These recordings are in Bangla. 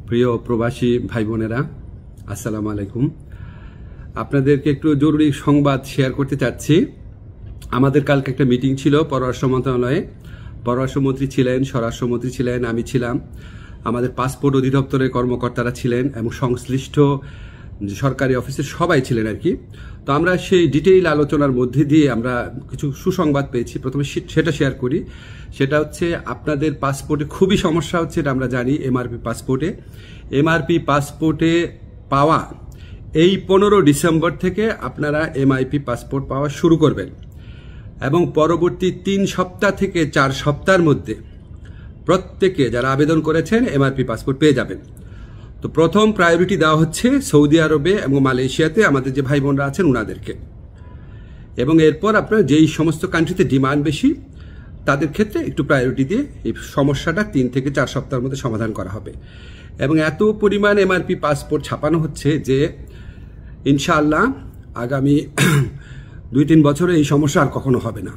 প্রিয় প্রবাসী ভাই বোনেরা, আসসালামু আলাইকুম। আপনাদেরকে একটু জরুরি সংবাদ শেয়ার করতে চাচ্ছি। আমাদের কালকে একটা মিটিং ছিল পররাষ্ট্র মন্ত্রণালয়ে। পররাষ্ট্রমন্ত্রী ছিলেন, স্বরাষ্ট্রমন্ত্রী ছিলেন, আমি ছিলাম, আমাদের পাসপোর্ট অধিদপ্তরের কর্মকর্তারা ছিলেন এবং সংশ্লিষ্ট সরকারি অফিসের সবাই ছিলেন আর কি। তো আমরা সেই ডিটেইল আলোচনার মধ্যে দিয়ে আমরা কিছু সুসংবাদ পেয়েছি। প্রথমে সেটা শেয়ার করি। সেটা হচ্ছে আপনাদের পাসপোর্টে খুবই সমস্যা হচ্ছে, এটা আমরা জানি। এমআরপি পাসপোর্টে পাওয়া এই 15 ডিসেম্বর থেকে আপনারা এমআইপি পাসপোর্ট পাওয়া শুরু করবেন এবং পরবর্তী 3 সপ্তাহ থেকে 4 সপ্তাহের মধ্যে প্রত্যেকে যারা আবেদন করেছেন এমআরপি পাসপোর্ট পেয়ে যাবেন। তো প্রথম প্রায়োরিটি দেওয়া হচ্ছে সৌদি আরবে এবং মালয়েশিয়াতে আমাদের যে ভাই বোনরা আছেন ওনাদেরকে, এবং এরপর আপনার যেই সমস্ত কান্ট্রিতে ডিমান্ড বেশি তাদের ক্ষেত্রে একটু প্রায়োরিটি দিয়ে এই সমস্যাটা 3 থেকে 4 সপ্তাহের মধ্যে সমাধান করা হবে। এবং এত পরিমাণ এমআরপি পাসপোর্ট ছাপানো হচ্ছে যে ইনশাআল্লাহ আগামী 2-3 বছরে এই সমস্যা আর কখনো হবে না।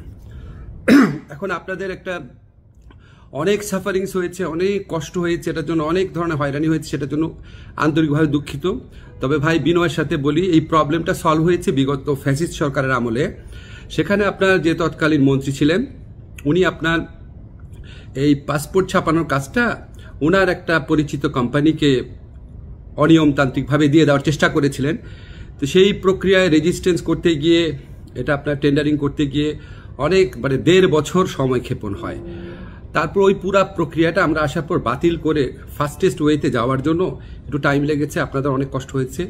এখন আপনাদের একটা অনেক সাফারিংস হয়েছে, অনেক কষ্ট হয়েছে, এটার জন্য অনেক ধরনের হয়রানি হয়েছে, সেটার জন্য আন্তরিকভাবে দুঃখিত। তবে ভাই বিনয়ের সাথে বলি, এই প্রবলেমটা সলভ হয়েছে বিগত ফ্যাসিস্ট সরকারের আমলে। সেখানে আপনার যে তৎকালীন মন্ত্রী ছিলেন উনি আপনার এই পাসপোর্ট ছাপানোর কাজটা ওনার একটা পরিচিত কোম্পানিকে অনিয়মতান্ত্রিকভাবে দিয়ে দেওয়ার চেষ্টা করেছিলেন। তো সেই প্রক্রিয়ায় রেজিস্ট্যান্স করতে গিয়ে, এটা আপনার টেন্ডারিং করতে গিয়ে অনেক 1.5 বছর সময় ক্ষেপণ হয়। তারপর ওই পুরা প্রক্রিয়াটা আমরা আসার পর বাতিল করে ফাস্টেস্ট ওয়েতে যাওয়ার জন্য একটু টাইম লেগেছে, আপনাদের অনেক কষ্ট হয়েছে,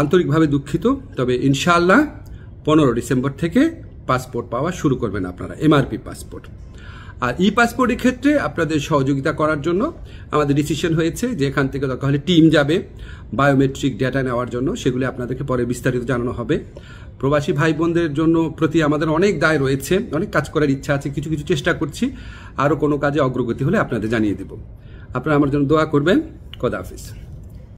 আন্তরিকভাবে দুঃখিত। তবে ইনশাআল্লাহ 15 ডিসেম্বর থেকে পাসপোর্ট পাওয়া শুরু করবেন আপনারা, এমআরপি পাসপোর্ট। আর ই পাসপোর্টের ক্ষেত্রে আপনাদের সহযোগিতা করার জন্য আমাদের ডিসিশন হয়েছে যে এখান থেকে দরকার হলে টিম যাবে বায়োমেট্রিক ডেটা নেওয়ার জন্য, সেগুলি আপনাদেরকে পরে বিস্তারিত জানানো হবে। প্রবাসী ভাই বোনদের জন্য প্রতি আমাদের অনেক দায় রয়েছে, অনেক কাজ করার ইচ্ছা আছে, কিছু কিছু চেষ্টা করছি। আরও কোনো কাজে অগ্রগতি হলে আপনাদের জানিয়ে দেব। আপনারা আমার জন্য দোয়া করবেন। খোদা হাফেজ।